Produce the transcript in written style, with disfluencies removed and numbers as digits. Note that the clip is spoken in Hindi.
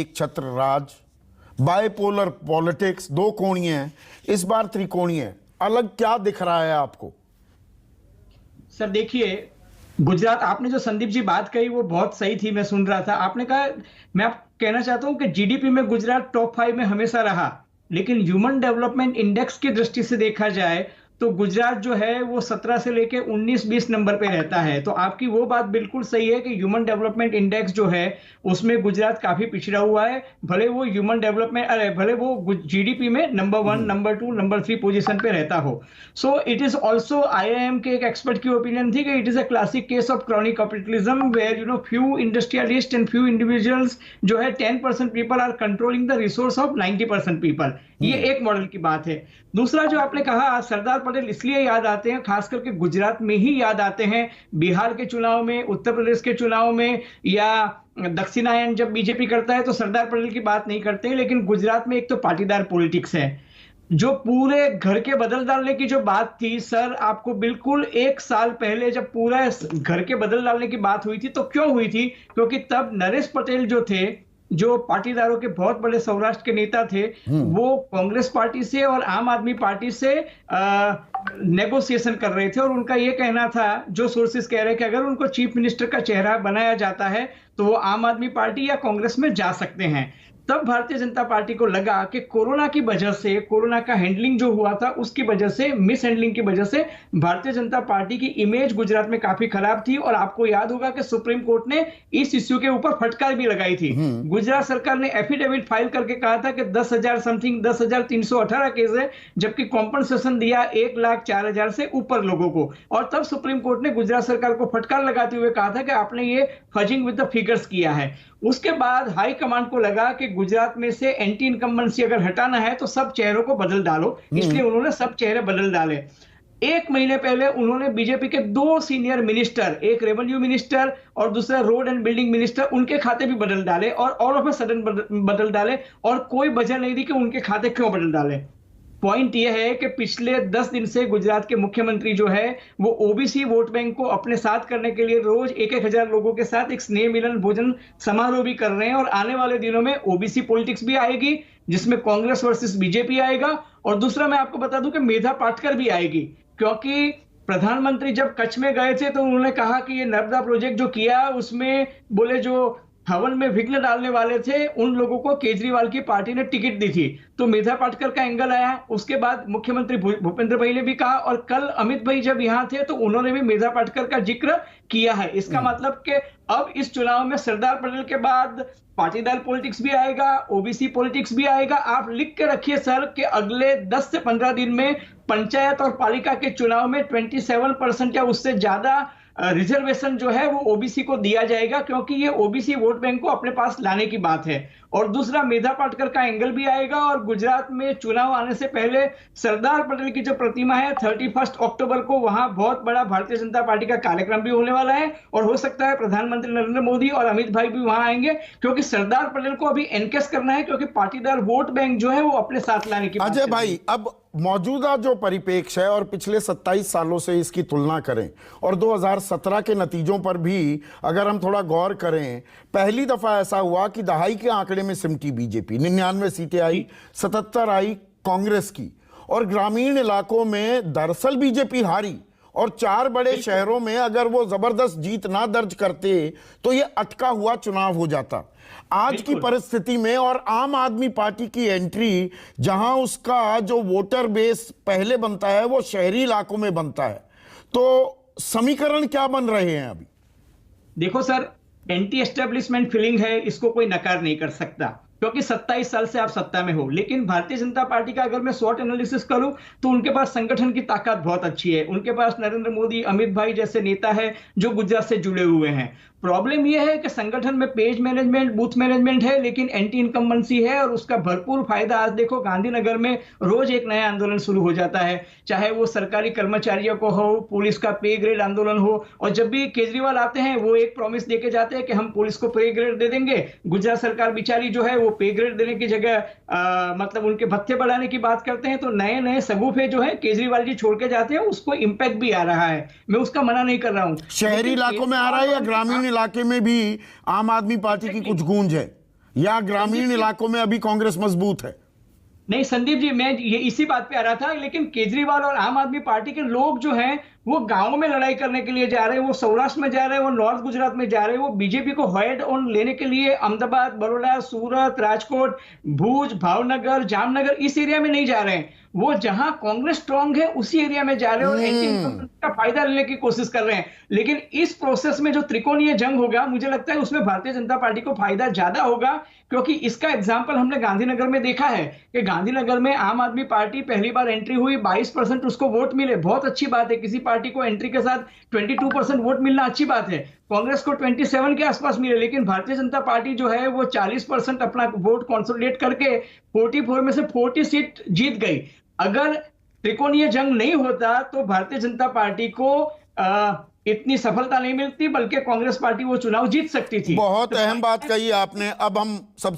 एक छत्र राज, बाइपोलर पॉलिटिक्स, दो कोणीय हैं, इस बार त्रिकोणीय है। अलग क्या दिख रहा है आपको? सर देखिए, गुजरात, आपने जो संदीप जी बात कही वो बहुत सही थी, मैं सुन रहा था। आपने कहा, मैं आप कहना चाहता हूं कि जीडीपी में गुजरात टॉप 5 में हमेशा रहा, लेकिन ह्यूमन डेवलपमेंट इंडेक्स की दृष्टि से देखा जाए तो गुजरात जो है वो 17 से लेके 19-20 नंबर पे रहता है। तो आपकी वो बात बिल्कुल सही है कि ह्यूमन डेवलपमेंट इंडेक्स जो है उसमें गुजरात काफी पिछड़ा हुआ है। भले वो ह्यूमन डेवलपमेंट, अरे भले वो जीडीपी में नंबर 1, नंबर 2, नंबर 3 पोजीशन पे रहता हो। So it is also, IIM के एक एक्सपर्ट की ओपिनियन थी कि it is a classic case of chronic capitalism where few industrialist and few individuals जो है 10% people are controlling the resource of 90% people. ये एक मॉडल की बात है। दूसरा जो आपने कहा, सरदार पटेल इसलिए याद आते हैं, खास करके गुजरात में ही याद आते हैं, बिहार के चुनाव में, उत्तर प्रदेश के चुनाव में, या दक्षिणायन जब बीजेपी करता है तो सरदार पटेल की बात नहीं करते हैं। लेकिन गुजरात में एक तो पाटीदार पॉलिटिक्स है, जो पूरे घर के बदल डालने की जो बात थी सर, आपको बिल्कुल 1 साल पहले जब पूरा घर के बदल डालने की बात हुई थी तो क्यों हुई थी? क्योंकि तब नरेश पटेल जो थे, जो पाटीदारों के बहुत बड़े सौराष्ट्र के नेता थे, वो कांग्रेस पार्टी से और आम आदमी पार्टी से नेगोशिएशन कर रहे थे। और उनका ये कहना था, जो सोर्सेस कह रहे हैं कि अगर उनको चीफ मिनिस्टर का चेहरा बनाया जाता है तो वो आम आदमी पार्टी या कांग्रेस में जा सकते हैं। तब भारतीय जनता पार्टी को लगा कि कोरोना की वजह से, कोरोना का हैंडलिंग जो हुआ था उसकी वजह से, मिस हैंडलिंग की वजह से भारतीय जनता पार्टी की इमेज गुजरात में काफी खराब थी। और आपको याद होगा कि सुप्रीम कोर्ट ने इस इश्यू के ऊपर फटकार भी लगाई थी। गुजरात सरकार ने एफिडेविट फाइल करके कहा था कि 10,000 समथिंग 10,318 केस है, जबकि कॉम्पनसेशन दिया 1,04,000 से ऊपर लोगों को। और तब सुप्रीम कोर्ट ने गुजरात सरकार को फटकार लगाते हुए कहा था कि आपने ये फजिंग विद द फिगर्स किया है। उसके बाद हाई कमांड को लगा कि गुजरात में से एंटी इनकम्बेंसी अगर हटाना है तो सब चेहरों को बदल डालो, इसलिए उन्होंने सब चेहरे बदल डाले। 1 महीने पहले उन्होंने बीजेपी के 2 सीनियर मिनिस्टर, एक रेवेन्यू मिनिस्टर और दूसरा रोड एंड बिल्डिंग मिनिस्टर, उनके खाते भी बदल डाले और ऑल ऑफ अ सडन बदल डाले। और कोई वजह नहीं दी कि उनके खाते क्यों बदल डाले। पॉइंट यह है कि पिछले 10 दिन से गुजरात के मुख्यमंत्री जो है वो ओबीसी वोट बैंक को अपने साथ करने के लिए रोज 1-1 हजार लोगों के साथ एक स्नेह मिलन भोजन समारोह भी कर रहे हैं। और आने वाले दिनों में ओबीसी पॉलिटिक्स भी आएगी, जिसमें कांग्रेस वर्सेस बीजेपी आएगा। और दूसरा मैं आपको बता दूं कि मेधा पाटकर भी आएगी, क्योंकि प्रधानमंत्री जब कच्छ में गए थे तो उन्होंने कहा कि ये नर्मदा प्रोजेक्ट जो किया उसमें, बोले जो हवन में विघ्न डालने वाले थे उन लोगों को केजरीवाल की पार्टी ने टिकट दी थी। तो मेधा पाटकर का एंगल आया। उसके बाद मुख्यमंत्री भूपेंद्र भाई ने भी कहा, और कल अमित भाई जब यहां थे तो उन्होंने भी मेधा पाटकर का जिक्र किया है। इसका मतलब कि अब इस चुनाव में सरदार पटेल के बाद पाटीदार पॉलिटिक्स भी आएगा, ओबीसी पॉलिटिक्स भी आएगा। आप लिख के रखिए सर कि अगले 10 से 15 दिन में पंचायत और पालिका के चुनाव में 27% या उससे ज्यादा रिजर्वेशन जो है वो ओबीसी को दिया जाएगा, क्योंकि ये ओबीसी वोट बैंक को अपने पास लाने की बात है। और दूसरा, मेधा पाटकर का एंगल भी आएगा। और गुजरात में चुनाव आने से पहले सरदार पटेल की जो प्रतिमा है 31 अक्टूबर को वहां बहुत बड़ा भारतीय जनता पार्टी का कार्यक्रम भी होने वाला है। और हो सकता है प्रधानमंत्री नरेंद्र मोदी और अमित भाई भी वहां आएंगे, क्योंकि सरदार पटेल को अभी एनकेस करना है, क्योंकि पाटीदार वोट बैंक जो है वो अपने साथ लाने की बात। अजय भाई, अब मौजूदा जो परिप्रेक्ष्य है और पिछले 27 सालों से इसकी तुलना करें और 2017 के नतीजों पर भी अगर हम थोड़ा गौर करें, पहली दफा ऐसा हुआ कि दहाई के आंकड़े में सिमटी बीजेपी, 99 सीटें आई, 77 आई कांग्रेस की। और ग्रामीण इलाकों में दरअसल बीजेपी हारी, और 4 बड़े शहरों में अगर वो जबरदस्त जीत ना दर्ज करते तो ये अटका हुआ चुनाव हो जाता। आज की परिस्थिति में और आम आदमी पार्टी की एंट्री, जहां उसका जो वोटर बेस पहले बनता है वो शहरी इलाकों में बनता है, तो समीकरण क्या बन रहे हैं अभी? देखो सर, एंटी एस्टेब्लिशमेंट फीलिंग है, इसको कोई नकार नहीं कर सकता, क्योंकि 27 साल से आप सत्ता में हो। लेकिन भारतीय जनता पार्टी का अगर मैं शॉर्ट एनालिसिस करूं तो उनके पास संगठन की ताकत बहुत अच्छी है। उनके पास नरेंद्र मोदी, अमित भाई जैसे नेता है जो गुजरात से जुड़े हुए हैं। प्रॉब्लम यह है कि संगठन में पेज मैनेजमेंट, बूथ मैनेजमेंट है, लेकिन एंटी इनकम्बेंसी है। और उसका भरपूर फायदा आज देखो, गांधीनगर में रोज एक नया आंदोलन शुरू हो जाता है, चाहे वो सरकारी कर्मचारियों को हो, पुलिस का पे ग्रेड आंदोलन हो। और जब भी केजरीवाल आते हैं वो एक प्रॉमिस देके जाते हैं कि हम पुलिस को पे ग्रेड दे देंगे। गुजरात सरकार बेचारी जो है वो पे ग्रेड देने की जगह मतलब उनके भत्ते बढ़ाने की बात करते हैं। तो नए नए सगुफे जो है केजरीवाल जी छोड़ के जाते हैं, उसको इंपैक्ट भी आ रहा है, मैं उसका मना नहीं कर रहा हूं। शहरी इलाकों में आ रहा है या ग्रामीण इलाके में भी आम आदमी पार्टी की कुछ गूंज है? या ग्रामीण इलाकों में अभी कांग्रेस मजबूत है? नहीं संदीप जी, मैं ये इसी बात पे आ रहा था, लेकिन केजरीवाल और आम आदमी पार्टी के लोग जो हैं वो गांव में लड़ाई करने के लिए जा रहे हैं, वो सौराष्ट्र में जा रहे हैं, वो नॉर्थ गुजरात में जा रहे हैं, वो बीजेपी को हेड ऑन लेने के लिए अहमदाबाद, बड़ौदा, सूरत, राजकोट, भुज, भावनगर, जामनगर इस एरिया में नहीं जा रहे हैं। वो जहां कांग्रेस स्ट्रांग है उसी एरिया में जा रहे हैं और एंटी इनकम का फायदा लेने की कोशिश कर रहे हैं। लेकिन इस प्रोसेस में जो त्रिकोणीय जंग होगा, मुझे लगता है उसमें भारतीय जनता पार्टी को फायदा ज्यादा होगा, क्योंकि इसका एग्जाम्पल हमने गांधीनगर में देखा है कि गांधीनगर में आम आदमी पार्टी पहली बार एंट्री हुई, 22% उसको वोट मिले, बहुत अच्छी बात है। किसी पार्टी को एंट्री के साथ 22% वोट मिलना अच्छी बात है। कांग्रेस को 27 के आसपास मिले, लेकिन भारतीय जनता पार्टी जो है वो 40% अपना वोट कंसोलिडेट करके 44 में से 40 सीट जीत गई। अगर त्रिकोणीय जंग नहीं होता तो भारतीय जनता पार्टी को इतनी सफलता नहीं मिलती, बल्कि कांग्रेस पार्टी वो चुनाव जीत सकती थी। बहुत अहम बात कही आपने। अब हम सब